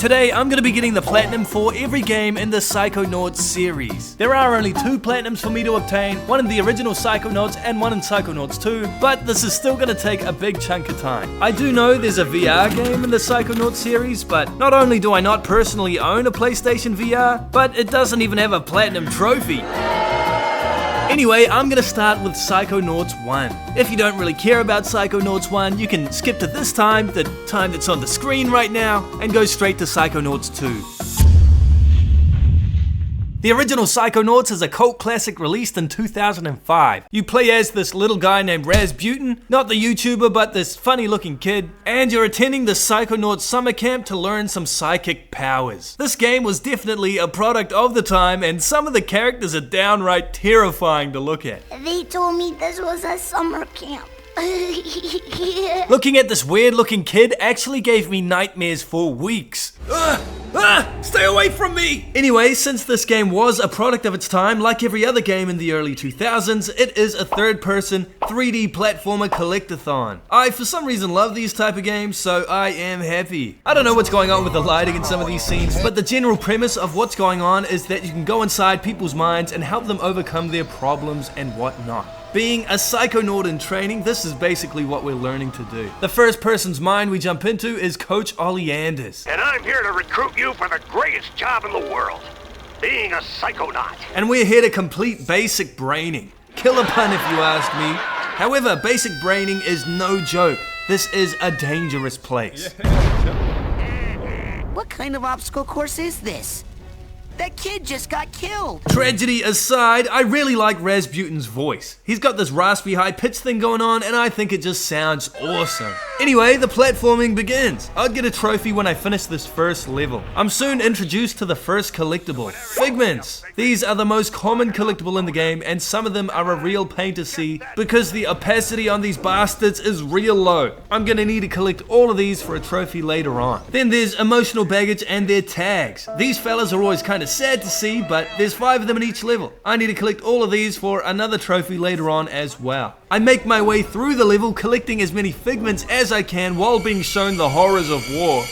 Today I'm going to be getting the platinum for every game in the Psychonauts series. There are only 2 platinums for me to obtain, one in the original Psychonauts and one in Psychonauts 2, but this is still going to take a big chunk of time. I do know there's a VR game in the Psychonauts series, but not only do I not personally own a PlayStation VR, but it doesn't even have a platinum trophy. Anyway, I'm gonna start with Psychonauts 1. If you don't really care about Psychonauts 1, you can skip to this time, the time that's on the screen right now, and go straight to Psychonauts 2. The original Psychonauts is a cult classic released in 2005. You play as this little guy named Rasputin, not the YouTuber but this funny looking kid, and you're attending the Psychonauts summer camp to learn some psychic powers. This game was definitely a product of the time, and some of the characters are downright terrifying to look at. They told me this was a summer camp. Looking at this weird looking kid actually gave me nightmares for weeks. Stay away from me! Anyway, since this game was a product of its time, like every other game in the early 2000s, it is a third-person 3D platformer collectathon. I, for some reason, love these type of games, so I am happy. I don't know what's going on with the lighting in some of these scenes, but the general premise of what's going on is that you can go inside people's minds and help them overcome their problems and whatnot. Being a Psychonaut in training, this is basically what we're learning to do. The first person's mind we jump into is Coach Oleanders. And I'm here to recruit you for the greatest job in the world, being a Psychonaut. And we're here to complete basic braining. Killer pun if you ask me. However, basic braining is no joke. This is a dangerous place. What kind of obstacle course is this? That kid just got killed! Tragedy aside, I really like Rasputin's voice. He's got this raspy high pitch thing going on and I think it just sounds awesome. Anyway, the platforming begins. I'll get a trophy when I finish this first level. I'm soon introduced to the first collectible, Figments. These are the most common collectible in the game and some of them are a real pain to see because the opacity on these bastards is real low. I'm gonna need to collect all of these for a trophy later on. Then there's emotional baggage and their tags. These fellas are always kind of sad to see, but there's 5 of them in each level. I need to collect all of these for another trophy later on as well. I make my way through the level collecting as many figments as I can while being shown the horrors of war.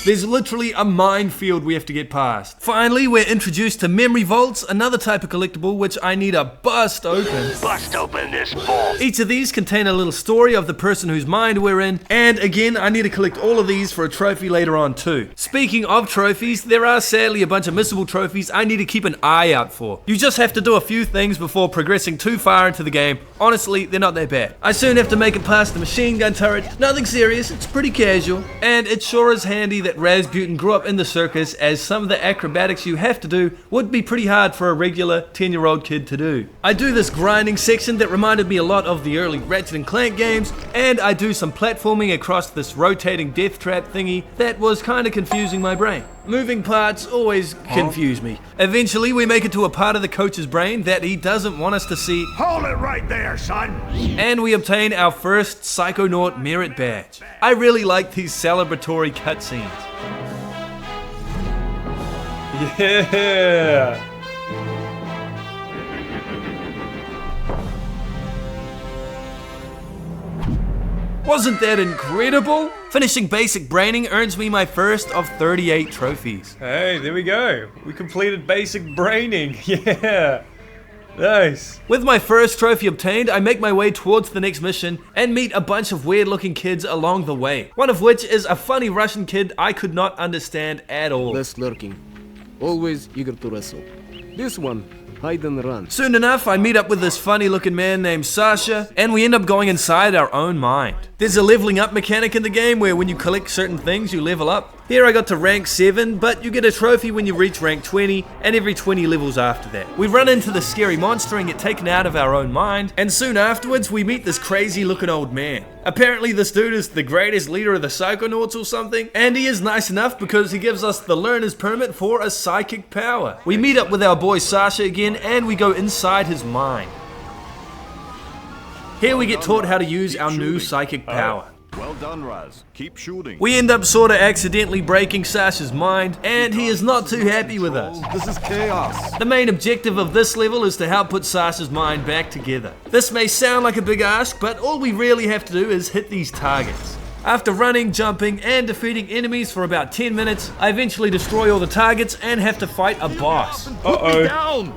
There's literally a minefield we have to get past. Finally, we're introduced to memory vaults, another type of collectible which I need to bust open. Bust open this vault. Each of these contain a little story of the person whose mind we're in, and again, I need to collect all of these for a trophy later on too. Speaking of trophies, there are sadly a bunch of missable trophies I need to keep an eye out for. You just have to do a few things before progressing too far into the game. Honestly, they're not that bad. I soon have to make it past the machine gun turret. Nothing serious, it's pretty casual, and it sure is handy that Rasputin grew up in the circus, as some of the acrobatics you have to do would be pretty hard for a regular 10-year-old kid to do. I do this grinding section that reminded me a lot of the early Ratchet & Clank games, and I do some platforming across this rotating death trap thingy that was kinda confusing my brain. Moving parts always confuse me. Eventually we make it to a part of the coach's brain that he doesn't want us to see. Hold it right there, son. And we obtain our first Psychonaut merit badge. I really like these celebratory cutscenes. Yeah! Wasn't that incredible? Finishing basic braining earns me my first of 38 trophies. Hey, there we go. We completed basic braining. Yeah. Nice. With my first trophy obtained, I make my way towards the next mission and meet a bunch of weird looking kids along the way. One of which is a funny Russian kid I could not understand at all. Less lurking. Always eager to wrestle. This one, hide and run. Soon enough, I meet up with this funny looking man named Sasha, and we end up going inside our own mind. There's a leveling up mechanic in the game where when you collect certain things, you level up. Here I got to rank 7, but you get a trophy when you reach rank 20, and every 20 levels after that. We run into the scary monster and get taken out of our own mind, and soon afterwards we meet this crazy looking old man. Apparently this dude is the greatest leader of the Psychonauts or something, and he is nice enough because he gives us the learner's permit for a psychic power. We meet up with our boy Sasha again, and we go inside his mind. Here we get taught how to use our new psychic power. Well done, Raz. Keep shooting. We end up sorta accidentally breaking Sasha's mind, and he is not too happy with us. This is chaos. The main objective of this level is to help put Sasha's mind back together. This may sound like a big ask, but all we really have to do is hit these targets. After running, jumping, and defeating enemies for about 10 minutes, I eventually destroy all the targets and have to fight a boss. Uh-oh. Down!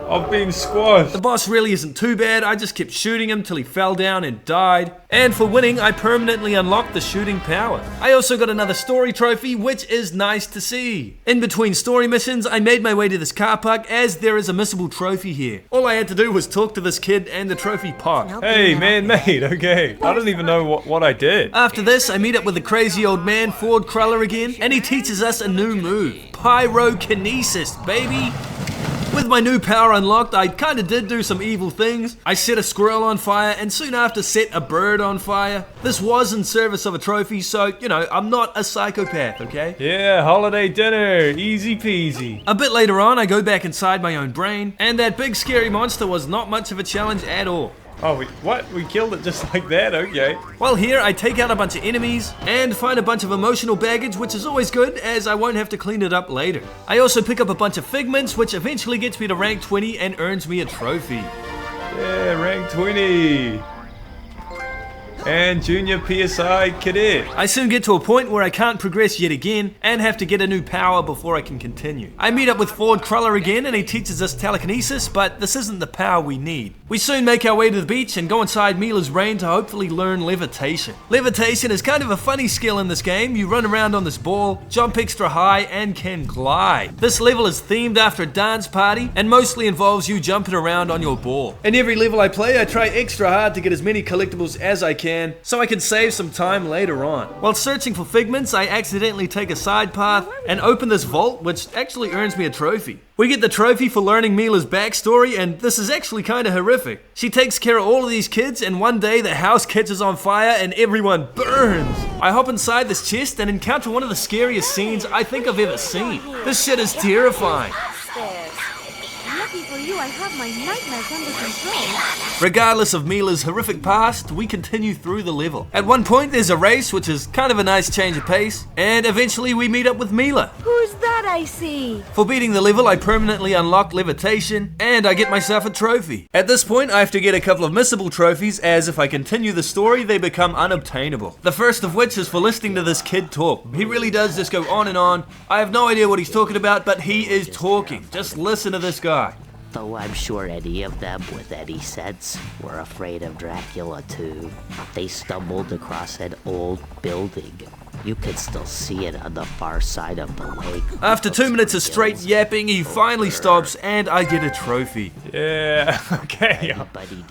I'm being squashed. The boss really isn't too bad, I just kept shooting him till he fell down and died. And for winning, I permanently unlocked the shooting power. I also got another story trophy, which is nice to see. In between story missions, I made my way to this car park as there is a missable trophy here. All I had to do was talk to this kid and the trophy popped. Hey, man-made, okay. I don't even know what I did. After this, I meet up with the crazy old man, Ford Cruller again, and he teaches us a new move. Pyrokinesis, baby! With my new power unlocked, I kinda did do some evil things. I set a squirrel on fire and soon after set a bird on fire. This was in service of a trophy, so, you know, I'm not a psychopath, okay? Yeah, holiday dinner, easy peasy. A bit later on, I go back inside my own brain, and that big scary monster was not much of a challenge at all. Oh, what? We killed it just like that? Okay. While here, I take out a bunch of enemies and find a bunch of emotional baggage, which is always good as I won't have to clean it up later. I also pick up a bunch of figments, which eventually gets me to rank 20 and earns me a trophy. Yeah, rank 20. And Junior PSI Cadet. I soon get to a point where I can't progress yet again and have to get a new power before I can continue. I meet up with Ford Cruller again and he teaches us telekinesis, but this isn't the power we need. We soon make our way to the beach and go inside Mila's brain to hopefully learn levitation. Levitation is kind of a funny skill in this game. You run around on this ball, jump extra high, and can glide. This level is themed after a dance party and mostly involves you jumping around on your ball. In every level I play, I try extra hard to get as many collectibles as I can so I can save some time later on. While searching for figments, I accidentally take a side path and open this vault, which actually earns me a trophy. We get the trophy for learning Mila's backstory, and this is actually kinda horrific. She takes care of all of these kids, and one day the house catches on fire and everyone burns. I hop inside this chest and encounter one of the scariest scenes I think I've ever seen. This shit is terrifying. Lucky for you, I have my nightmares under control. Regardless of Mila's horrific past, we continue through the level. At one point there's a race, which is kind of a nice change of pace, and eventually we meet up with Mila. Who's that I see? For beating the level, I permanently unlock levitation, and I get myself a trophy. At this point, I have to get a couple of missable trophies, as if I continue the story, they become unobtainable. The first of which is for listening to this kid talk. He really does just go on and on. I have no idea what he's talking about, but he is talking. Just listen to this guy. Though I'm sure any of them with any sense were afraid of Dracula too. They stumbled across an old building. You could still see it on the far side of the lake. After 2 minutes of straight yapping, he finally stops and I get a trophy. Yeah, okay.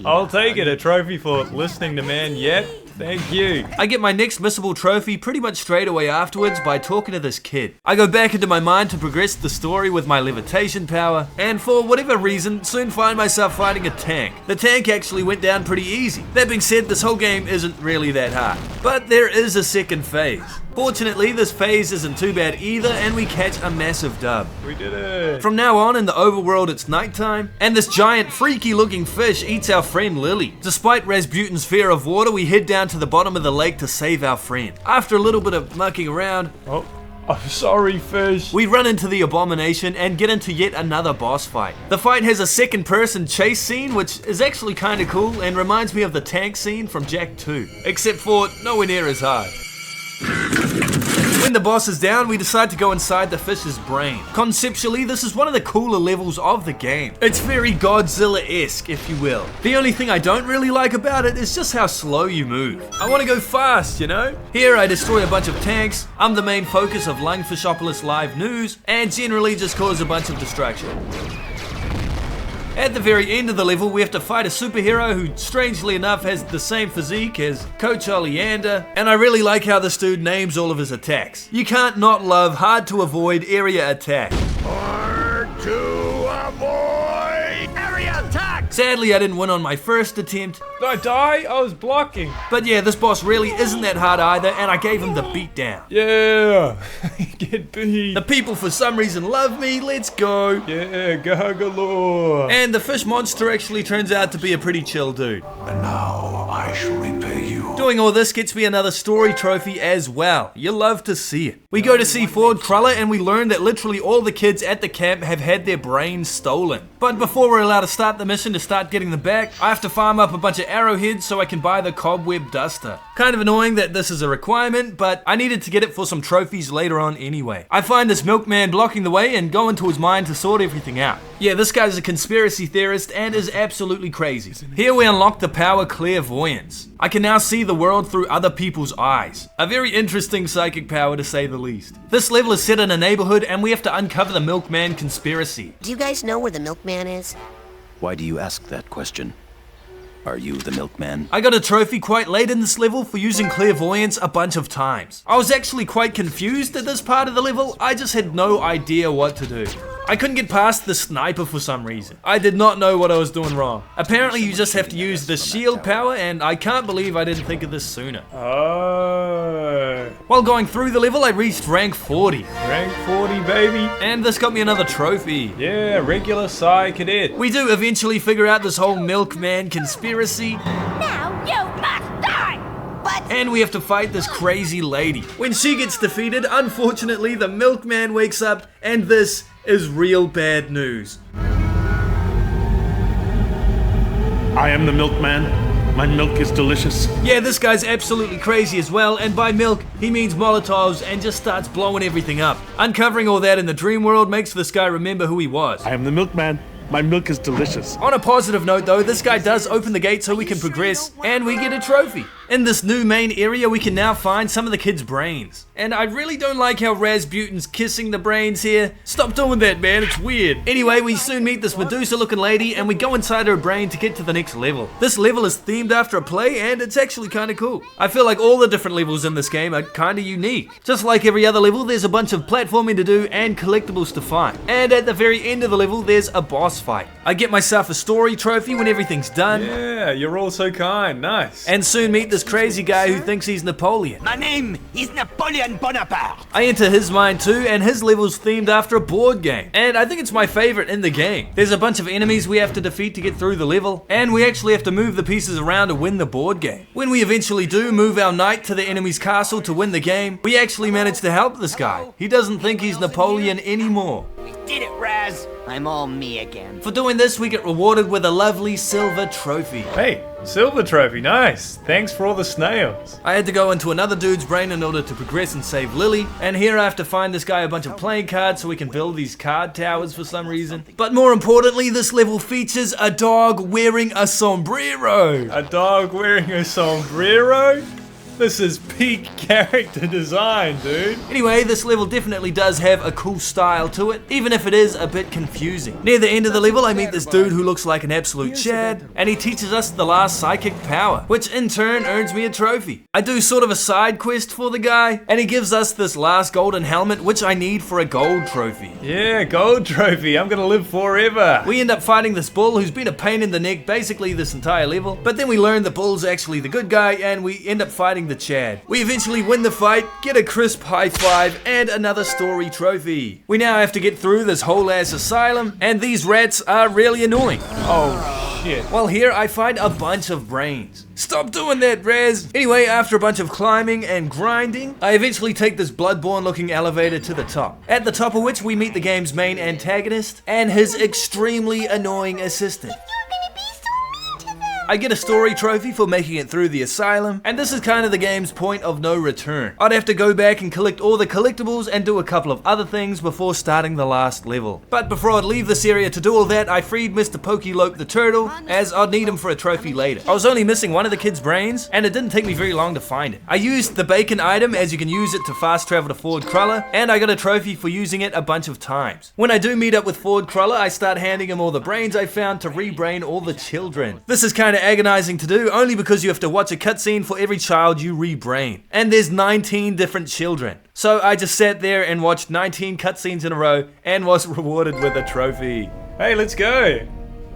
I'll take it. A trophy for listening to man yap. Thank you. I get my next missable trophy pretty much straight away afterwards by talking to this kid. I go back into my mind to progress the story with my levitation power, and for whatever reason, soon find myself fighting a tank. The tank actually went down pretty easy. That being said, this whole game isn't really that hard. But there is a second phase. Fortunately, this phase isn't too bad either, and we catch a massive dub. We did it. From now on, in the overworld, it's nighttime, and this giant, freaky-looking fish eats our friend Lily. Despite Rasputin's fear of water, we head down to the bottom of the lake to save our friend. After a little bit of mucking around, I'm sorry, fish. we run into the abomination and get into yet another boss fight. The fight has a second-person chase scene, which is actually kinda cool and reminds me of the tank scene from Jak 2, except for nowhere near as hard. When the boss is down, we decide to go inside the fish's brain. Conceptually, this is one of the cooler levels of the game. It's very Godzilla-esque, if you will. The only thing I don't really like about it is just how slow you move. I want to go fast, you know? Here, I destroy a bunch of tanks, I'm the main focus of Lungfishopolis live news, and generally just cause a bunch of destruction. At the very end of the level, we have to fight a superhero who, strangely enough, has the same physique as Coach Oleander, and I really like how this dude names all of his attacks. You can't not love hard to avoid area attack. Hard to avoid area attack! Sadly, I didn't win on my first attempt, Did I die? I was blocking. but yeah, this boss really isn't that hard either, and I gave him the beatdown. Yeah. Get beat. The people for some reason love me, let's go. Yeah, Gargalore. And the fish monster actually turns out to be a pretty chill dude. And now I shall repay you. Doing all this gets me another story trophy as well. You love to see it. We go to see Ford Cruller and we learn that literally all the kids at the camp have had their brains stolen. But before we're allowed to start the mission to start getting them back, I have to farm up a bunch of arrowheads so I can buy the cobweb duster. Kind of annoying that this is a requirement, but I needed to get it for some trophies later on anyway. I find this milkman blocking the way and go into his mind to sort everything out. Yeah, this guy's a conspiracy theorist and is absolutely crazy. Here we unlock the power clairvoyance. I can now see the world through other people's eyes. A very interesting psychic power to say the least. This level is set in a neighborhood and we have to uncover the milkman conspiracy. Do you guys know where the milkman is? Why do you ask that question? Are you the milkman? I got a trophy quite late in this level for using clairvoyance a bunch of times. I was actually quite confused at this part of the level. I just had no idea what to do. I couldn't get past the sniper for some reason. I did not know what I was doing wrong. Apparently you just have to use the shield power, and I can't believe I didn't think of this sooner. Oh. While going through the level, I reached rank 40. Rank 40, baby. And this got me another trophy. Yeah, regular Psy Cadet. We do eventually figure out this whole milkman conspiracy. Now you must die! And we have to fight this crazy lady. When she gets defeated, unfortunately, the milkman wakes up, and this is real bad news. I am the milkman. My milk is delicious. Yeah, this guy's absolutely crazy as well, and by milk, he means Molotovs and just starts blowing everything up. Uncovering all that in the dream world makes this guy remember who he was. I am the milkman. My milk is delicious. On a positive note though, this guy does open the gate so we can progress, and we get a trophy. In this new main area, we can now find some of the kids' brains. And I really don't like how Rasputin's kissing the brains here. Stop doing that, man, it's weird. Anyway, we soon meet this Medusa-looking lady, and we go inside her brain to get to the next level. This level is themed after a play, and it's actually kinda cool. I feel like all the different levels in this game are kinda unique. Just like every other level, there's a bunch of platforming to do and collectibles to find. And at the very end of the level, there's a boss fight. I get myself a story trophy when everything's done. Yeah, you're all so kind. Nice. And soon meet this crazy guy who thinks he's Napoleon. My name is Napoleon Bonaparte. I enter his mind too, and his level's themed after a board game. And I think it's my favorite in the game. There's a bunch of enemies we have to defeat to get through the level, and we actually have to move the pieces around to win the board game. When we eventually do move our knight to the enemy's castle to win the game, we actually manage to help this guy. He doesn't think he's Napoleon anymore. We did it, Raz. I'm all me again. For doing this, we get rewarded with a lovely silver trophy. Hey, silver trophy, nice. Thanks for all the snails. I had to go into another dude's brain in order to progress and save Lily, and here I have to find this guy a bunch of playing cards so we can build these card towers for some reason. But more importantly, this level features a dog wearing a sombrero. A dog wearing a sombrero? This is peak character design, dude. Anyway, this level definitely does have a cool style to it, even if it is a bit confusing. Near the end of the level, I meet this dude who looks like an absolute Chad, and he teaches us the last psychic power, which in turn earns me a trophy. I do sort of a side quest for the guy, and he gives us this last golden helmet, which I need for a gold trophy. Yeah, gold trophy. I'm gonna live forever. We end up fighting this bull who's been a pain in the neck basically this entire level, but then we learn the bull's actually the good guy, and we end up fighting the Chad. We eventually win the fight, get a crisp high five, and another story trophy. We now have to get through this whole ass asylum, and these rats are really annoying. Oh shit. Well, here I find a bunch of brains. Stop doing that, Raz! Anyway, after a bunch of climbing and grinding, I eventually take this Bloodborne looking elevator to the top. At the top of which we meet the game's main antagonist and his extremely annoying assistant. I get a story trophy for making it through the asylum, and this is kind of the game's point of no return. I'd have to go back and collect all the collectibles and do a couple of other things before starting the last level. But before I'd leave this area to do all that, I freed Mr. Pokelope the turtle, as I'd need him for a trophy later. I was only missing one of the kids' brains, and it didn't take me very long to find it. I used the bacon item, as you can use it to fast travel to Ford Cruller, and I got a trophy for using it a bunch of times. When I do meet up with Ford Cruller, I start handing him all the brains I found to rebrain all the children. This is kind of agonizing to do, only because you have to watch a cutscene for every child you rebrain. And there's 19 different children. So I just sat there and watched 19 cutscenes in a row and was rewarded with a trophy. Hey, let's go.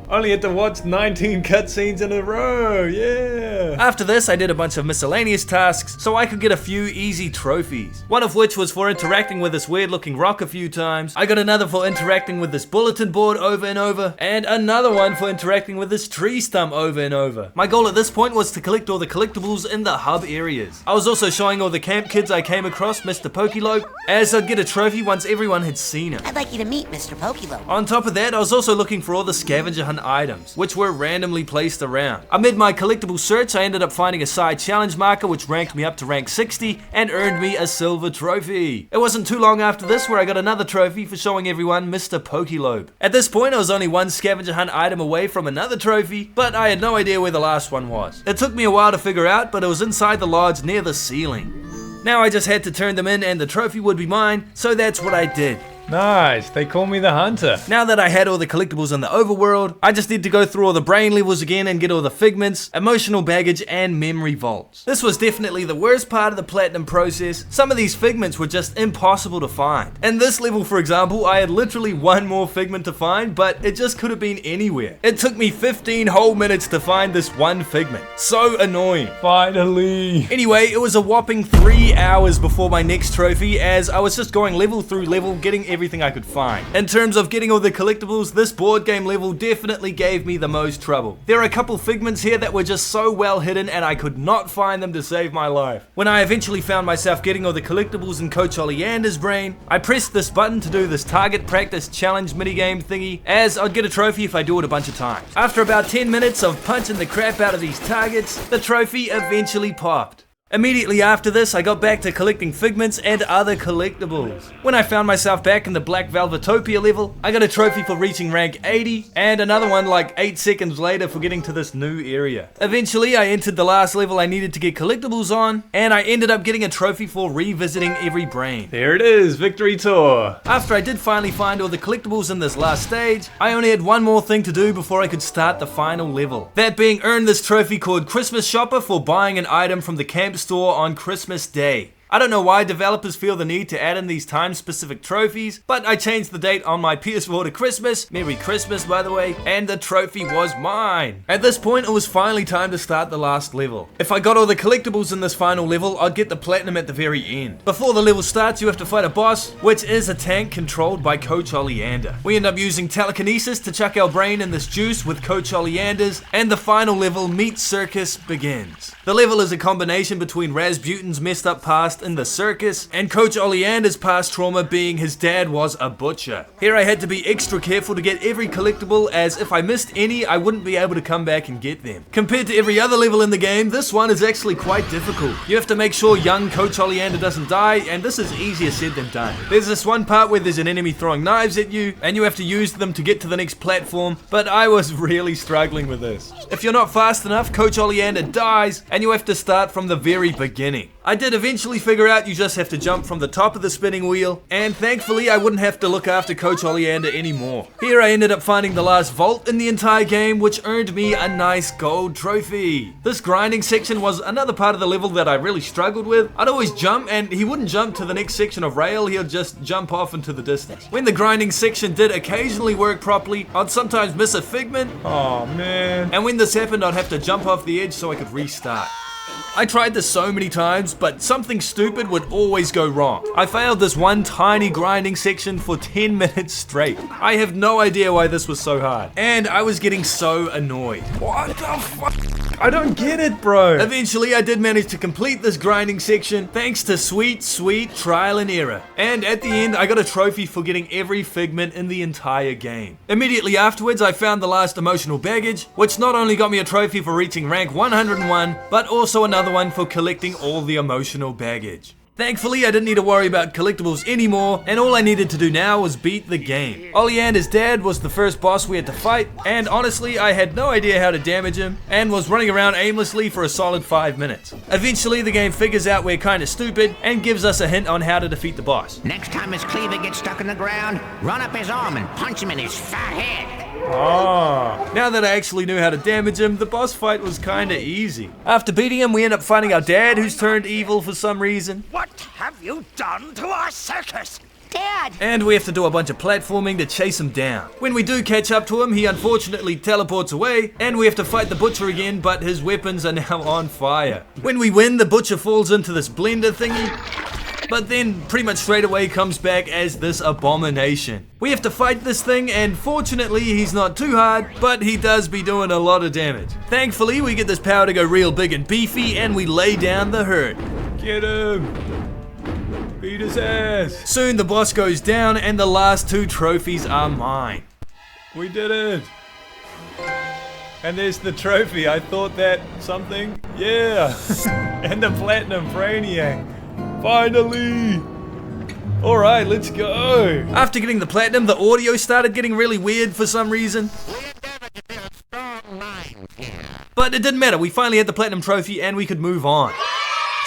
Only had to watch 19 cutscenes in a row, yeah! After this, I did a bunch of miscellaneous tasks so I could get a few easy trophies. One of which was for interacting with this weird looking rock a few times. I got another for interacting with this bulletin board over and over, and another one for interacting with this tree stump over and over. My goal at this point was to collect all the collectibles in the hub areas. I was also showing all the camp kids I came across Mr. Pokelope, as I'd get a trophy once everyone had seen him. I'd like you to meet Mr. Pokelope. On top of that, I was also looking for all the scavenger hunt items, which were randomly placed around. Amid my collectible search, I ended up finding a side challenge marker which ranked me up to rank 60 and earned me a silver trophy. It wasn't too long after this where I got another trophy for showing everyone Mr. Pokelope. At this point, I was only one scavenger hunt item away from another trophy, but I had no idea where the last one was. It took me a while to figure out, but it was inside the lodge near the ceiling. Now I just had to turn them in and the trophy would be mine, so that's what I did. Nice, they call me the hunter. Now that I had all the collectibles in the overworld, I just need to go through all the brain levels again and get all the figments, emotional baggage, and memory vaults. This was definitely the worst part of the platinum process. Some of these figments were just impossible to find. In this level, for example, I had literally one more figment to find, but it just could have been anywhere. It took me 15 whole minutes to find this one figment. So annoying. Finally. Anyway, it was a whopping 3 hours before my next trophy, as I was just going level through level, getting everything I could find. In terms of getting all the collectibles, this board game level definitely gave me the most trouble. There are a couple figments here that were just so well hidden and I could not find them to save my life. When I eventually found myself getting all the collectibles in Coach Oleander's brain, I pressed this button to do this target practice challenge minigame thingy, as I'd get a trophy if I do it a bunch of times. After about 10 minutes of punching the crap out of these targets, the trophy eventually popped. Immediately after this, I got back to collecting figments and other collectibles. When I found myself back in the Black Velvetopia level, I got a trophy for reaching rank 80, and another one like 8 seconds later for getting to this new area. Eventually, I entered the last level I needed to get collectibles on, and I ended up getting a trophy for revisiting every brain. There it is, Victory Tour. After I did finally find all the collectibles in this last stage, I only had one more thing to do before I could start the final level. That being earn this trophy called Christmas Shopper for buying an item from the camp store on Christmas Day. I don't know why developers feel the need to add in these time-specific trophies, but I changed the date on my PS4 to Christmas, Merry Christmas by the way, and the trophy was mine. At this point, it was finally time to start the last level. If I got all the collectibles in this final level, I'd get the platinum at the very end. Before the level starts, you have to fight a boss, which is a tank controlled by Coach Oleander. We end up using telekinesis to chuck our brain in this juice with Coach Oleander's, and the final level, Meat Circus, begins. The level is a combination between Rasputin's messed up past in the circus and Coach Oleander's past trauma being his dad was a butcher. Here I had to be extra careful to get every collectible, as if I missed any I wouldn't be able to come back and get them. Compared to every other level in the game, this one is actually quite difficult. You have to make sure young Coach Oleander doesn't die, and this is easier said than done. There's this one part where there's an enemy throwing knives at you and you have to use them to get to the next platform, but I was really struggling with this. If you're not fast enough, Coach Oleander dies and you have to start from the very beginning. I did eventually figure out you just have to jump from the top of the spinning wheel, and thankfully I wouldn't have to look after Coach Oleander anymore. Here I ended up finding the last vault in the entire game, which earned me a nice gold trophy. This grinding section was another part of the level that I really struggled with. I'd always jump and he wouldn't jump to the next section of rail, he'll just jump off into the distance. When the grinding section did occasionally work properly, I'd sometimes miss a figment. Oh man. And when this happened, I'd have to jump off the edge so I could restart. I tried this so many times, but something stupid would always go wrong. I failed this one tiny grinding section for 10 minutes straight. I have no idea why this was so hard, and I was getting so annoyed. What the fuck? I don't get it, bro. Eventually, I did manage to complete this grinding section thanks to sweet trial and error. And at the end, I got a trophy for getting every figment in the entire game. Immediately afterwards, I found the last emotional baggage, which not only got me a trophy for reaching rank 101, but also another one for collecting all the emotional baggage. Thankfully, I didn't need to worry about collectibles anymore, and all I needed to do now was beat the game. Oleander's dad was the first boss we had to fight, and honestly, I had no idea how to damage him, and was running around aimlessly for a solid 5 minutes. Eventually, the game figures out we're kinda stupid, and gives us a hint on how to defeat the boss. Next time his cleaver gets stuck in the ground, run up his arm and punch him in his fat head. Oh. Now that I actually knew how to damage him, the boss fight was kinda easy. After beating him, we end up finding our dad, who's turned evil for some reason. What have you done to our circus? Dad! bad! And we have to do a bunch of platforming to chase him down. When we do catch up to him, he unfortunately teleports away, and we have to fight the butcher again, but his weapons are now on fire. When we win, the butcher falls into this blender thingy, but then pretty much straight away comes back as this abomination. We have to fight this thing, and fortunately he's not too hard, but he does be doing a lot of damage. Thankfully we get this power to go real big and beefy, and we lay down the hurt. Get him! Beat his ass! Soon the boss goes down, and the last 2 trophies are mine. We did it! And there's the trophy. I thought that something. Yeah! And the Platinum Brainiac. Finally! Alright, let's go! After getting the platinum, the audio started getting really weird for some reason. But it didn't matter, we finally had the platinum trophy and we could move on.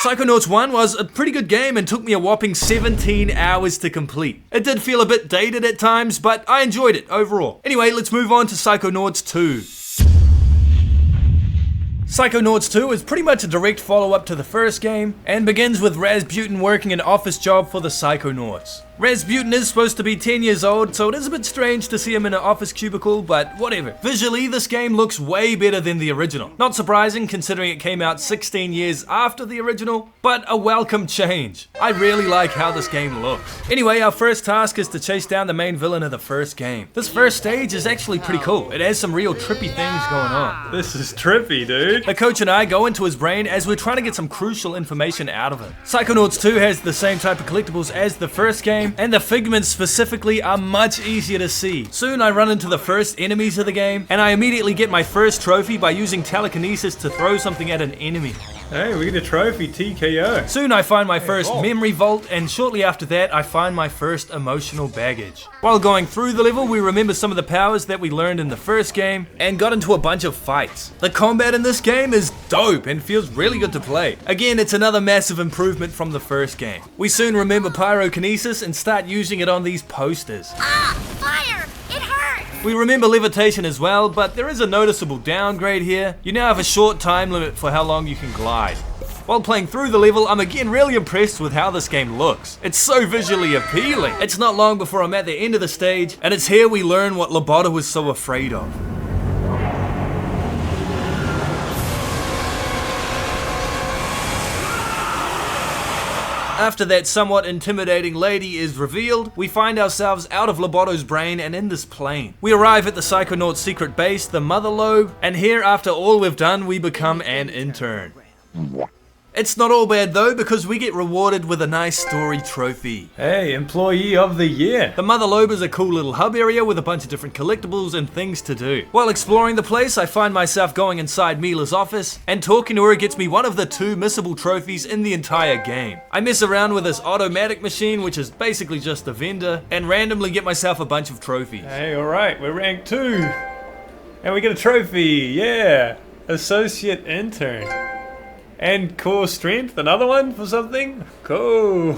Psychonauts 1 was a pretty good game and took me a whopping 17 hours to complete. It did feel a bit dated at times, but I enjoyed it overall. Anyway, let's move on to Psychonauts 2. Psychonauts 2 is pretty much a direct follow-up to the first game, and begins with Rasputin working an office job for the Psychonauts. Rasputin is supposed to be 10 years old, so it is a bit strange to see him in an office cubicle, but whatever. Visually, this game looks way better than the original. Not surprising considering it came out 16 years after the original, but a welcome change. I really like how this game looks. Anyway, our first task is to chase down the main villain of the first game. This first stage is actually pretty cool. It has some real trippy things going on. This is trippy, dude. The coach and I go into his brain as we're trying to get some crucial information out of him. Psychonauts 2 has the same type of collectibles as the first game, and the figments specifically are much easier to see. Soon I run into the first enemies of the game, and I immediately get my first trophy by using telekinesis to throw something at an enemy. Hey, we get a trophy, TKO. Soon I find my first memory vault, and shortly after that I find my first emotional baggage. While going through the level, we remember some of the powers that we learned in the first game, and got into a bunch of fights. The combat in this game is dope and feels really good to play. Again, it's another massive improvement from the first game. We soon remember pyrokinesis and start using it on these posters. Ah! Fire! It hurts! We remember levitation as well, but there is a noticeable downgrade here. You now have a short time limit for how long you can glide. While playing through the level, I'm again really impressed with how this game looks. It's so visually appealing. It's not long before I'm at the end of the stage, and it's here we learn what Lobotta was so afraid of. After that somewhat intimidating lady is revealed, we find ourselves out of Lobotta's brain and in this plane. We arrive at the Psychonauts' secret base, the Mother Lobe, and here, after all we've done, we become an intern. It's not all bad though, because we get rewarded with a nice story trophy. Hey, Employee of the Year. The Mother Lobe is a cool little hub area with a bunch of different collectibles and things to do. While exploring the place, I find myself going inside Mila's office, and talking to her gets me one of the 2 missable trophies in the entire game. I mess around with this automatic machine, which is basically just a vendor, and randomly get myself a bunch of trophies. Hey, alright, we're rank 2. And we get a trophy, yeah. Associate Intern. And core strength, another one for something? Cool.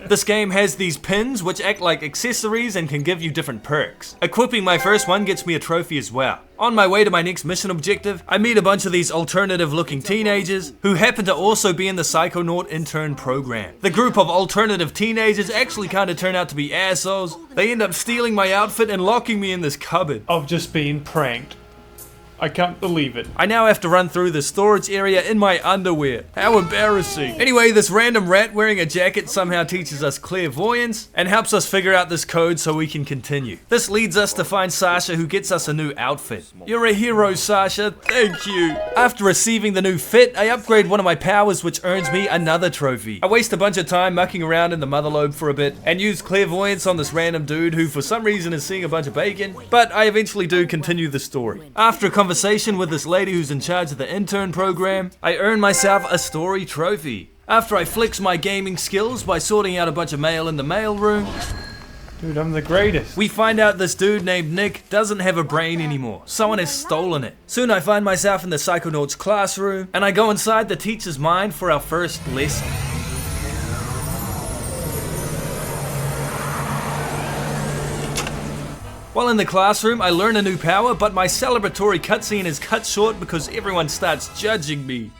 This game has these pins which act like accessories and can give you different perks. Equipping my first one gets me a trophy as well. On my way to my next mission objective, I meet a bunch of these alternative looking teenagers who happen to also be in the Psychonaut intern program. The group of alternative teenagers actually kind of turn out to be assholes. They end up stealing my outfit and locking me in this cupboard. I've just been pranked. I can't believe it. I now have to run through the storage area in my underwear. How embarrassing. Anyway, this random rat wearing a jacket somehow teaches us clairvoyance and helps us figure out this code so we can continue. This leads us to find Sasha, who gets us a new outfit. You're a hero, Sasha. Thank you. After receiving the new fit, I upgrade one of my powers, which earns me another trophy. I waste a bunch of time mucking around in the Mother Lobe for a bit and use clairvoyance on this random dude who for some reason is seeing a bunch of bacon, but I eventually do continue the story. After a conversation with this lady who's in charge of the intern program, I earn myself a story trophy. After I flex my gaming skills by sorting out a bunch of mail in the mail room, dude, I'm the greatest. We find out this dude named Nick doesn't have a brain anymore. Someone has stolen it. Soon I find myself in the Psychonauts classroom, and I go inside the teacher's mind for our first lesson. While in the classroom, I learn a new power, but my celebratory cutscene is cut short because everyone starts judging me.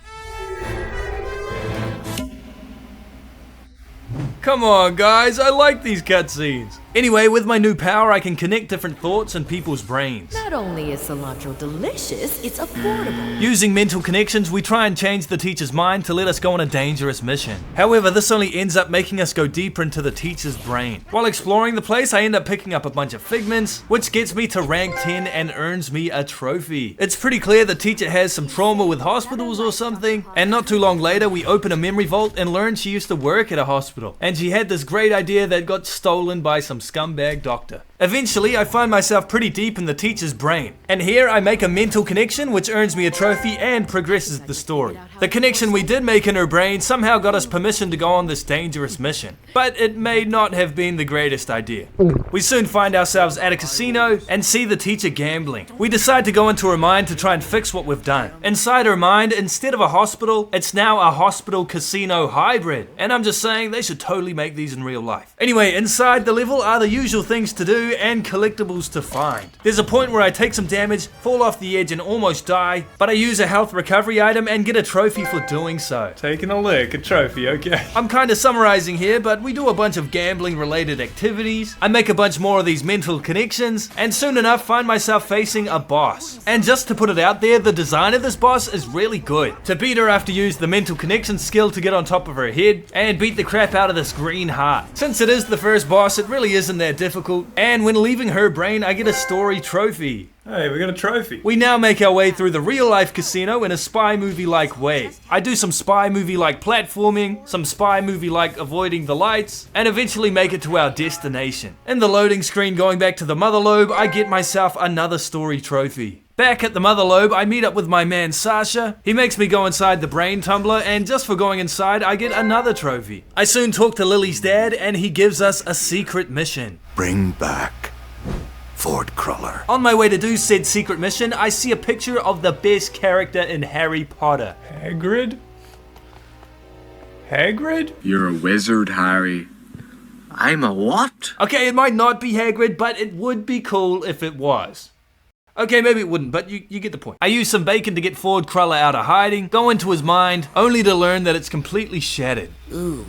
Come on, guys, I like these cutscenes. Anyway, with my new power, I can connect different thoughts in people's brains. Not only is cilantro delicious, it's affordable. Using mental connections, we try and change the teacher's mind to let us go on a dangerous mission. However, this only ends up making us go deeper into the teacher's brain. While exploring the place, I end up picking up a bunch of figments, which gets me to rank 10 and earns me a trophy. It's pretty clear the teacher has some trauma with hospitals or something, and not too long later, we open a memory vault and learn she used to work at a hospital, and she had this great idea that got stolen by some scumbag doctor. Eventually, I find myself pretty deep in the teacher's brain, and here I make a mental connection which earns me a trophy and progresses the story. The connection we did make in her brain somehow got us permission to go on this dangerous mission, but it may not have been the greatest idea. We soon find ourselves at a casino and see the teacher gambling. We decide to go into her mind to try and fix what we've done. Inside her mind, instead of a hospital, it's now a hospital-casino hybrid, and I'm just saying they should totally make these in real life. Anyway, inside the level are the usual things to do and collectibles to find. There's a point where I take some damage, fall off the edge and almost die, but I use a health recovery item and get a trophy for doing so. Taking a lick, a trophy, okay. I'm kinda summarizing here, but we do a bunch of gambling related activities, I make a bunch more of these mental connections, and soon enough find myself facing a boss. And just to put it out there, the design of this boss is really good. To beat her, I have to use the mental connection skill to get on top of her head and beat the crap out of this green heart. Since it is the first boss, it really isn't that difficult, and when leaving her brain, I get a story trophy. Hey, we got a trophy. We now make our way through the real-life casino in a spy movie-like way. I do some spy movie-like platforming, some spy movie-like avoiding the lights, and eventually make it to our destination. In the loading screen going back to the Mother Lobe, I get myself another story trophy. Back at the Mother Lobe, I meet up with my man Sasha. He makes me go inside the brain tumbler, and just for going inside, I get another trophy. I soon talk to Lily's dad, and he gives us a secret mission. Bring back Ford Cruller. On my way to do said secret mission, I see a picture of the best character in Harry Potter. Hagrid? Hagrid? You're a wizard, Harry. I'm a what? Okay, it might not be Hagrid, but it would be cool if it was. Okay, maybe it wouldn't, but you get the point. I use some bacon to get Ford Cruller out of hiding, go into his mind, only to learn that it's completely shattered. Ooh.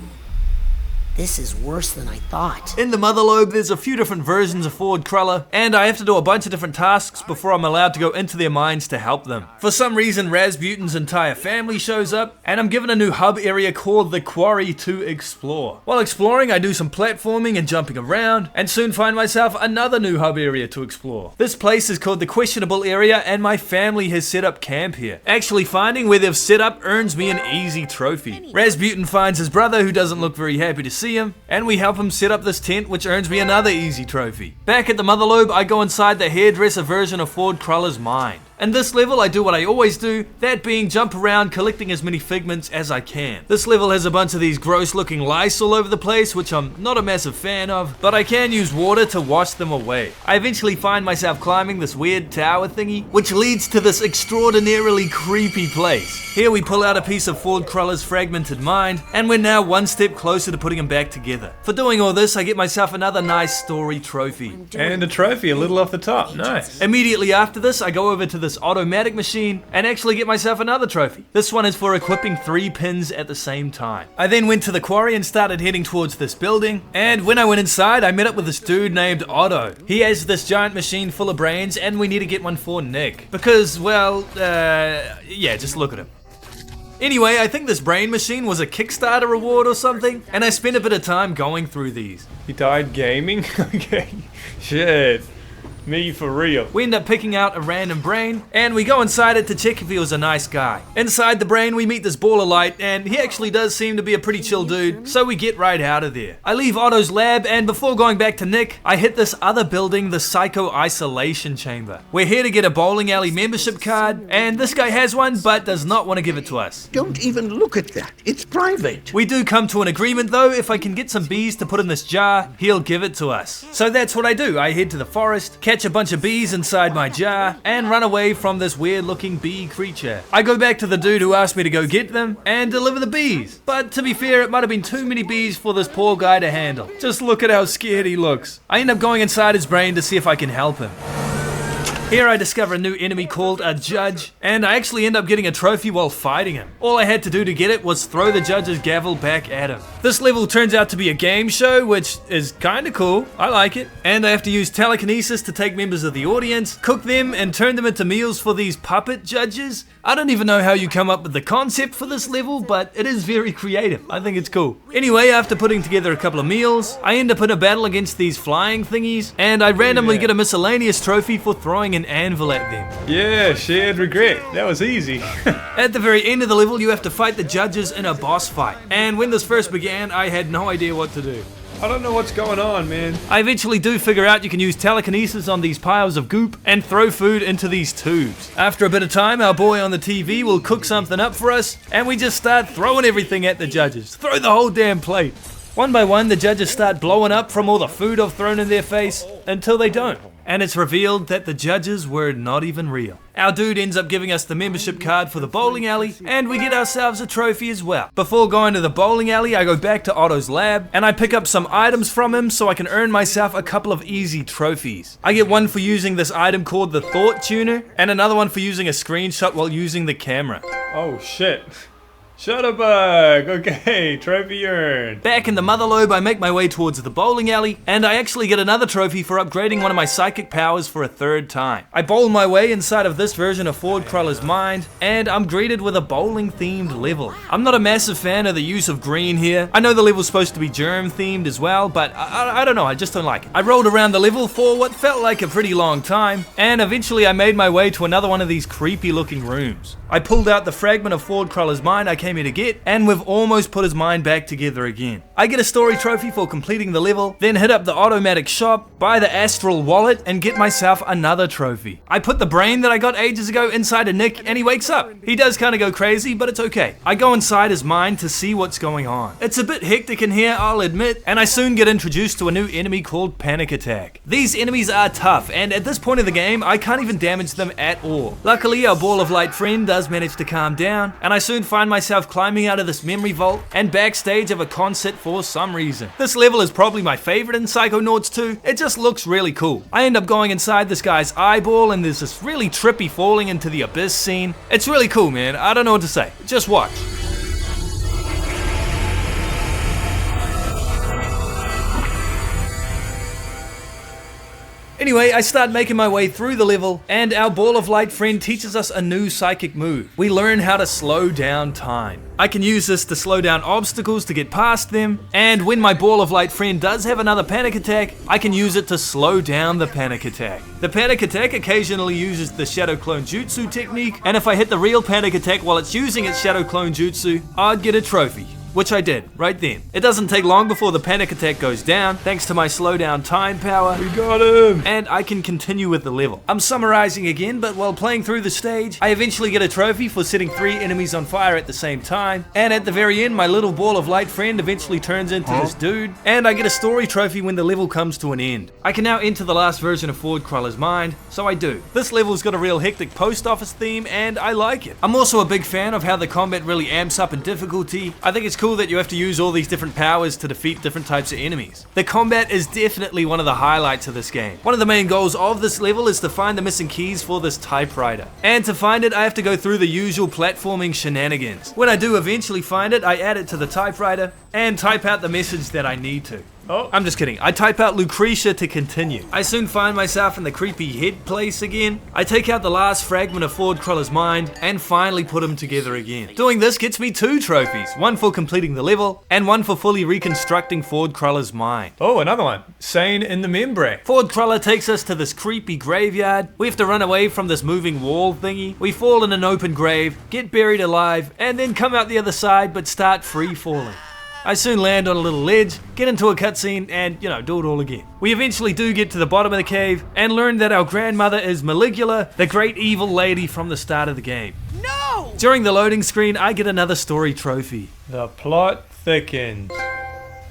This is worse than I thought. In the Mother Lobe, there's a few different versions of Ford Cruller, and I have to do a bunch of different tasks before I'm allowed to go into their minds to help them. For some reason, Rasputin's entire family shows up, and I'm given a new hub area called the Quarry to explore. While exploring, I do some platforming and jumping around, and soon find myself another new hub area to explore. This place is called the Questionable Area, and my family has set up camp here. Actually finding where they've set up earns me an easy trophy. Rasputin finds his brother, who doesn't look very happy to see him, and we help him set up this tent, which earns me another easy trophy. Back at the Mother Lobe, I go inside the hairdresser version of Ford Cruller's mind. In this level, I do what I always do, that being jump around collecting as many figments as I can. This level has a bunch of these gross looking lice all over the place, which I'm not a massive fan of, but I can use water to wash them away. I eventually find myself climbing this weird tower thingy, which leads to this extraordinarily creepy place. Here we pull out a piece of Ford Cruller's fragmented mind, and we're now one step closer to putting them back together. For doing all this, I get myself another nice story trophy. And a trophy a little off the top, nice. Immediately after this, I go over to this automatic machine and actually get myself another trophy. This one is for equipping 3 pins at the same time. I then went to the quarry and started heading towards this building, and when I went inside, I met up with this dude named Otto. He has this giant machine full of brains, and we need to get one for Nick. Because, well, yeah, just look at him. Anyway, I think this brain machine was a Kickstarter reward or something, and I spent a bit of time going through these. He died gaming? Okay, shit. Me for real. We end up picking out a random brain, and we go inside it to check if he was a nice guy. Inside the brain, we meet this ball of light, and he actually does seem to be a pretty chill dude, so we get right out of there. I leave Otto's lab, and before going back to Nick, I hit this other building, the Psycho Isolation Chamber. We're here to get a bowling alley membership card, and this guy has one, but does not want to give it to us. Don't even look at that. It's private. We do come to an agreement, though. If I can get some bees to put in this jar, he'll give it to us. So that's what I do. I head to the forest, catch a bunch of bees inside my jar, and run away from this weird looking bee creature. I go back to the dude who asked me to go get them and deliver the bees. But to be fair, it might have been too many bees for this poor guy to handle. Just look at how scared he looks. I end up going inside his brain to see if I can help him. Here I discover a new enemy called a judge, and I actually end up getting a trophy while fighting him. All I had to do to get it was throw the judge's gavel back at him. This level turns out to be a game show, which is kinda cool. I like it. And I have to use telekinesis to take members of the audience, cook them, and turn them into meals for these puppet judges. I don't even know how you come up with the concept for this level, but it is very creative. I think it's cool. Anyway, after putting together a couple of meals, I end up in a battle against these flying thingies, and I randomly get a miscellaneous trophy for throwing an anvil at them. Yeah, shared regret. That was easy. At the very end of the level, you have to fight the judges in a boss fight. And when this first began, I had no idea what to do. I don't know what's going on, man. I eventually do figure out you can use telekinesis on these piles of goop and throw food into these tubes. After a bit of time, our boy on the TV will cook something up for us, and we just start throwing everything at the judges. Throw the whole damn plate. One by one, the judges start blowing up from all the food I've thrown in their face, until they don't. And it's revealed that the judges were not even real. Our dude ends up giving us the membership card for the bowling alley, and we get ourselves a trophy as well. Before going to the bowling alley, I go back to Otto's lab, and I pick up some items from him so I can earn myself a couple of easy trophies. I get one for using this item called the Thought Tuner, and another one for using a screenshot while using the camera. Oh shit. Shutterbug! Okay, trophy earned. Back in the mother lobe, I make my way towards the bowling alley, and I actually get another trophy for upgrading one of my psychic powers for a third time. I bowl my way inside of this version of Ford Cruller's mind, and I'm greeted with a bowling-themed level. I'm not a massive fan of the use of green here. I know the level's supposed to be germ-themed as well, but I don't know, I just don't like it. I rolled around the level for what felt like a pretty long time, and eventually I made my way to another one of these creepy-looking rooms. I pulled out the fragment of Ford Cruller's mind I came here to get, and we've almost put his mind back together again. I get a story trophy for completing the level, then hit up the automatic shop, buy the astral wallet, and get myself another trophy. I put the brain that I got ages ago inside of Nick, and he wakes up. He does kind of go crazy, but it's okay. I go inside his mind to see what's going on. It's a bit hectic in here, I'll admit, and I soon get introduced to a new enemy called Panic Attack. These enemies are tough, and at this point of the game, I can't even damage them at all. Luckily, our ball of light friend does manage to calm down, and I soon find myself climbing out of this memory vault and backstage of a concert for some reason. This level is probably my favorite in Psychonauts 2. It just looks really cool. I end up going inside this guy's eyeball, and there's this really trippy falling into the abyss scene. It's really cool, man. I don't know what to say. Just watch. Anyway, I start making my way through the level, and our ball of light friend teaches us a new psychic move. We learn how to slow down time. I can use this to slow down obstacles to get past them, and when my ball of light friend does have another panic attack, I can use it to slow down the panic attack. The panic attack occasionally uses the shadow clone jutsu technique, and if I hit the real panic attack while it's using its shadow clone jutsu, I'd get a trophy. Which I did, right then. It doesn't take long before the panic attack goes down, thanks to my slow down time power. We got him! And I can continue with the level. I'm summarizing again, but while playing through the stage, I eventually get a trophy for setting 3 enemies on fire at the same time, and at the very end, my little ball of light friend eventually turns into this dude, and I get a story trophy when the level comes to an end. I can now enter the last version of Ford Cruller's mind, so I do. This level's got a real hectic post office theme, and I like it. I'm also a big fan of how the combat really amps up in difficulty. I think it's cool that you have to use all these different powers to defeat different types of enemies. The combat is definitely one of the highlights of this game. One of the main goals of this level is to find the missing keys for this typewriter. And to find it, I have to go through the usual platforming shenanigans. When I do eventually find it, I add it to the typewriter and type out the message that I need to. Oh, I'm just kidding. I type out Lucretia to continue. I soon find myself in the creepy head place again. I take out the last fragment of Ford Cruller's mind and finally put them together again. Doing this gets me 2 trophies, one for completing the level and one for fully reconstructing Ford Cruller's mind. Oh, another one. Sane in the membrane. Ford Cruller takes us to this creepy graveyard. We have to run away from this moving wall thingy. We fall in an open grave, get buried alive, and then come out the other side but start free falling. I soon land on a little ledge, get into a cutscene, and, do it all again. We eventually do get to the bottom of the cave, and learn that our grandmother is Maligula, the great evil lady from the start of the game. No! During the loading screen, I get another story trophy. The plot thickens.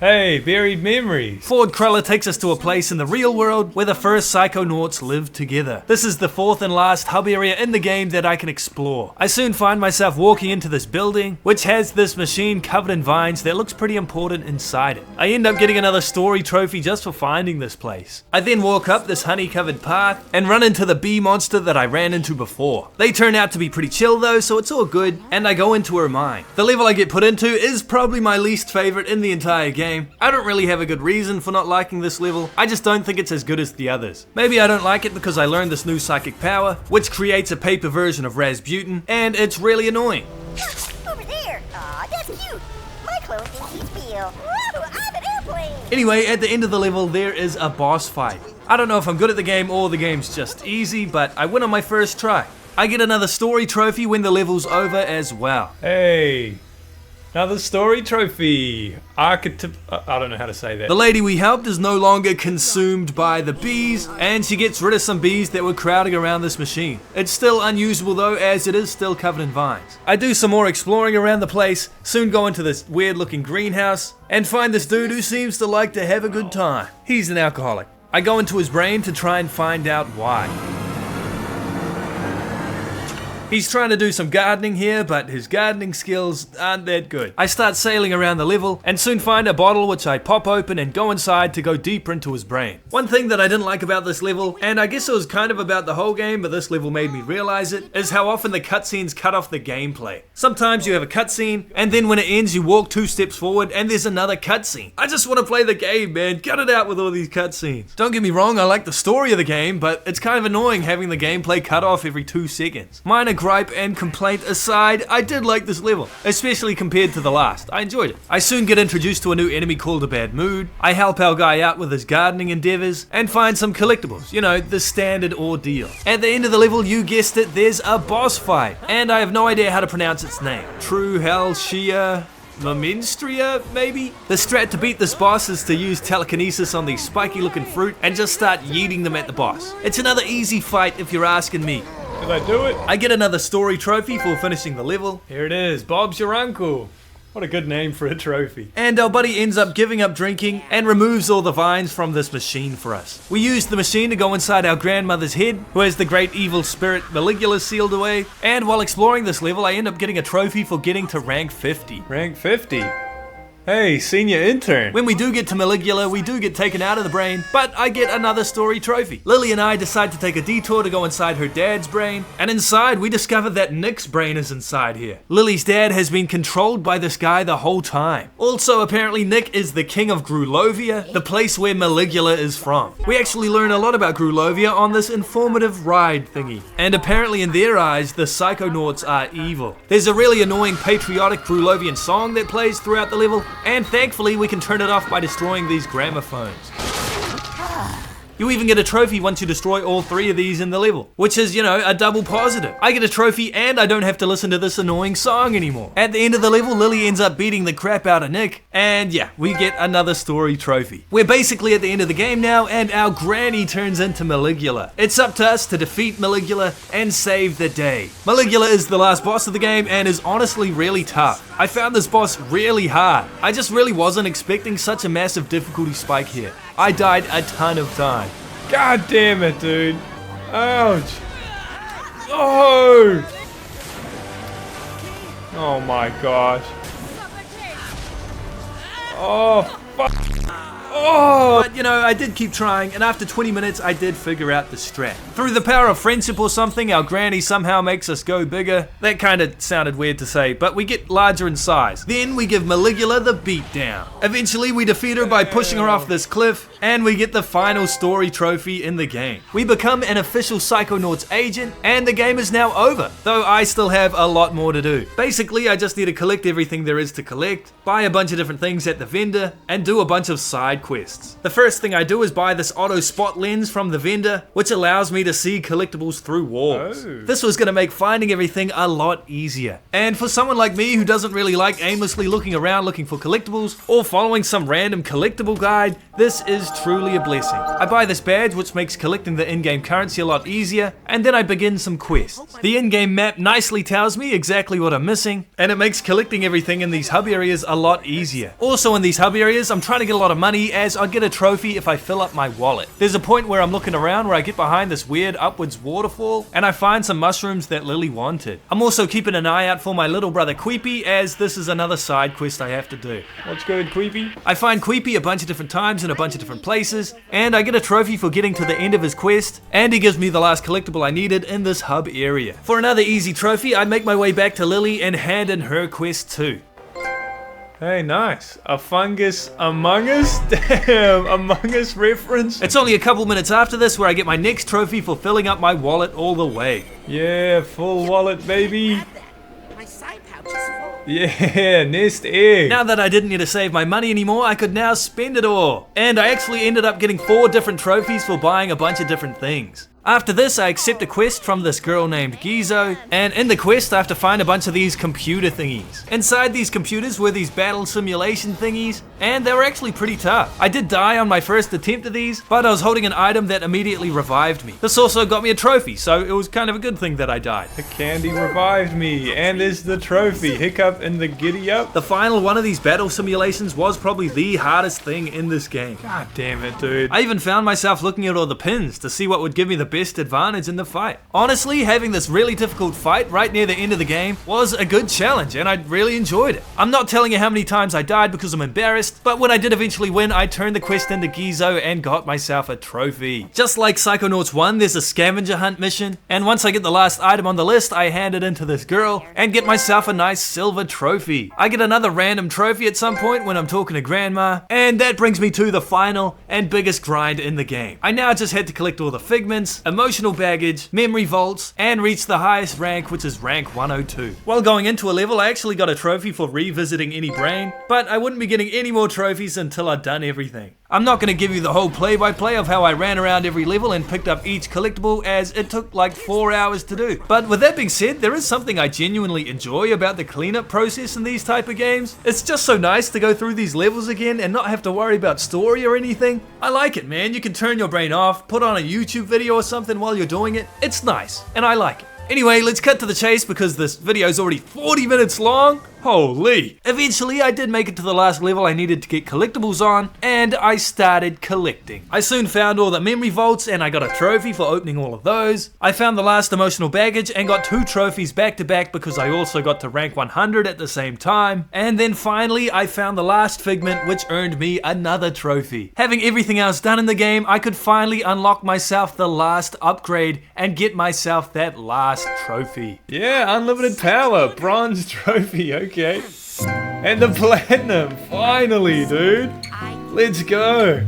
Hey, buried memories. Ford Cruller takes us to a place in the real world where the first Psychonauts lived together. This is the fourth and last hub area in the game that I can explore. I soon find myself walking into this building, which has this machine covered in vines that looks pretty important inside it. I end up getting another story trophy just for finding this place. I then walk up this honey-covered path and run into the bee monster that I ran into before. They turn out to be pretty chill though, so it's all good, and I go into her mine. The level I get put into is probably my least favorite in the entire game. I don't really have a good reason for not liking this level, I just don't think it's as good as the others. Maybe I don't like it because I learned this new psychic power, which creates a paper version of Rasputin, and it's really annoying. Over there! Aw, that's cute! My clone thinks he's real. Woo! I'm an airplane! Anyway, at the end of the level, there is a boss fight. I don't know if I'm good at the game or the game's just easy, but I win on my first try. I get another story trophy when the level's over as well. Hey, another story trophy. I don't know how to say that. The lady we helped is no longer consumed by the bees, and she gets rid of some bees that were crowding around this machine. It's still unusable though, as it is still covered in vines. I do some more exploring around the place, soon go into this weird looking greenhouse, and find this dude who seems to like to have a good time. He's an alcoholic. I go into his brain to try and find out why. He's trying to do some gardening here, but his gardening skills aren't that good. I start sailing around the level, and soon find a bottle which I pop open and go inside to go deeper into his brain. One thing that I didn't like about this level, and I guess it was kind of about the whole game, but this level made me realize it, is how often the cutscenes cut off the gameplay. Sometimes you have a cutscene, and then when it ends you walk 2 steps forward and there's another cutscene. I just want to play the game, man. Cut it out with all these cutscenes. Don't get me wrong, I like the story of the game, but it's kind of annoying having the gameplay cut off every 2 seconds. Minor gripe and complaint aside, I did like this level, especially compared to the last. I enjoyed it. I soon get introduced to a new enemy called a Bad Mood. I help our guy out with his gardening endeavors and find some collectibles, you know, the standard ordeal. At the end of the level, you guessed it, there's a boss fight, and I have no idea how to pronounce its name. True Hell Shia Maminstria, maybe? The strat to beat this boss is to use telekinesis on these spiky looking fruit and just start yeeting them at the boss. It's another easy fight if you're asking me. Did I do it? I get another story trophy for finishing the level. Here it is, Bob's your uncle. What a good name for a trophy. And our buddy ends up giving up drinking and removes all the vines from this machine for us. We use the machine to go inside our grandmother's head, who has the great evil spirit Babyyyyyy sealed away. And while exploring this level, I end up getting a trophy for getting to rank 50. Rank 50? Hey, senior intern. When we do get to Babyyyyyy, we do get taken out of the brain, but I get another story trophy. Lily and I decide to take a detour to go inside her dad's brain, and inside we discover that Nick's brain is inside here. Lily's dad has been controlled by this guy the whole time. Also, apparently Nick is the king of Grulovia, the place where Babyyyyyy is from. We actually learn a lot about Grulovia on this informative ride thingy. And apparently in their eyes, the Psychonauts are evil. There's a really annoying patriotic Grulovian song that plays throughout the level, and thankfully we can turn it off by destroying these gramophones. You even get a trophy once you destroy all 3 of these in the level, which is, you know, a double positive. I get a trophy and I don't have to listen to this annoying song anymore. At the end of the level, Lily ends up beating the crap out of Nick, and yeah, we get another story trophy. We're basically at the end of the game now, and our granny turns into Babyyyyyy. It's up to us to defeat Babyyyyyy and save the day. Babyyyyyy is the last boss of the game and is honestly really tough. I found this boss really hard. I just really wasn't expecting such a massive difficulty spike here. I died a ton of times. God damn it, dude. Ouch. Oh! Oh my gosh. Oh, fuck. Oh! But, you know, I did keep trying, and after 20 minutes, I did figure out the strat. Through the power of friendship or something, our granny somehow makes us go bigger. That kind of sounded weird to say, but we get larger in size. Then we give Babyyyyyy the beatdown. Eventually, we defeat her by pushing her off this cliff, and we get the final story trophy in the game. We become an official Psychonauts agent, and the game is now over, though I still have a lot more to do. Basically, I just need to collect everything there is to collect, buy a bunch of different things at the vendor, and do a bunch of side quests. The first thing I do is buy this auto spot lens from the vendor, which allows me to see collectibles through walls. This was going to make finding everything a lot easier. And for someone like me who doesn't really like aimlessly looking around looking for collectibles or following some random collectible guide, this is truly a blessing. I buy this badge, which makes collecting the in-game currency a lot easier, and then I begin some quests. The in-game map nicely tells me exactly what I'm missing, and it makes collecting everything in these hub areas a lot easier. Also in these hub areas, I'm trying to get a lot of money, as I get a trophy if I fill up my wallet. There's a point where I'm looking around where I get behind this weird upwards waterfall, and I find some mushrooms that Lily wanted. I'm also keeping an eye out for my little brother Queepy, as this is another side quest I have to do. What's good, Queepy? I find Queepy a bunch of different times in a bunch of different places, and I get a trophy for getting to the end of his quest, and he gives me the last collectible I needed in this hub area. For another easy trophy, I make my way back to Lily and hand in her quest too. Hey, nice. A fungus Among Us? Damn, Among Us reference. It's only a couple minutes after this where I get my next trophy for filling up my wallet all the way. Yeah, full wallet, baby. My side pouch is full. Yeah, nest egg. Now that I didn't need to save my money anymore, I could now spend it all. And I actually ended up getting 4 different trophies for buying a bunch of different things. After this, I accept a quest from this girl named Gizo, and in the quest I have to find a bunch of these computer thingies. Inside these computers were these battle simulation thingies, and they were actually pretty tough. I did die on my first attempt at these, but I was holding an item that immediately revived me. This also got me a trophy, so it was kind of a good thing that I died. The candy revived me, and there's the trophy, Hiccup in the giddy up. The final one of these battle simulations was probably the hardest thing in this game. God damn it, dude. I even found myself looking at all the pins to see what would give me the best advantage in the fight. Honestly, having this really difficult fight right near the end of the game was a good challenge, and I really enjoyed it. I'm not telling you how many times I died because I'm embarrassed, but when I did eventually win, I turned the quest into Gizo and got myself a trophy. Just like Psychonauts 1, there's a scavenger hunt mission, and once I get the last item on the list, I hand it in to this girl and get myself a nice silver trophy. I get another random trophy at some point when I'm talking to Grandma, and that brings me to the final and biggest grind in the game. I now just had to collect all the figments, emotional baggage, memory vaults, and reach the highest rank, which is rank 102. While going into a level, I actually got a trophy for revisiting any brain, but I wouldn't be getting any more trophies until I'd done everything. I'm not going to give you the whole play-by-play of how I ran around every level and picked up each collectible, as it took like 4 hours to do. But with that being said, there is something I genuinely enjoy about the cleanup process in these type of games. It's just so nice to go through these levels again and not have to worry about story or anything. I like it, man. You can turn your brain off, put on a YouTube video or something while you're doing it. It's nice, and I like it. Anyway, let's cut to the chase because this video is already 40 minutes long. Holy. Eventually, I did make it to the last level I needed to get collectibles on, and I started collecting. I soon found all the memory vaults, and I got a trophy for opening all of those. I found the last emotional baggage and got 2 trophies back to back because I also got to rank 100 at the same time. And then finally, I found the last figment, which earned me another trophy. Having everything else done in the game, I could finally unlock myself the last upgrade and get myself that last trophy. Yeah, unlimited power, bronze trophy, okay. And the platinum, finally, dude. Let's go.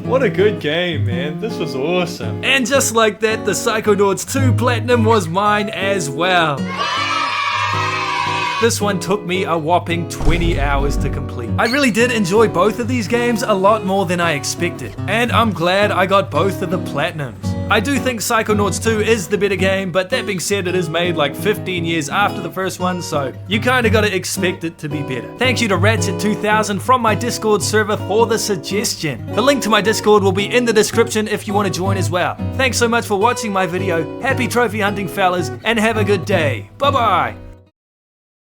What a good game, man. This was awesome. And just like that, the Psychonauts 2 platinum was mine as well. This one took me a whopping 20 hours to complete. I really did enjoy both of these games a lot more than I expected, and I'm glad I got both of the platinums. I do think Psychonauts 2 is the better game, but that being said, it is made like 15 years after the first one, so you kinda gotta expect it to be better. Thank you to Ratchet2000 from my Discord server for the suggestion. The link to my Discord will be in the description if you want to join as well. Thanks so much for watching my video, happy trophy hunting fellas, and have a good day. Bye bye!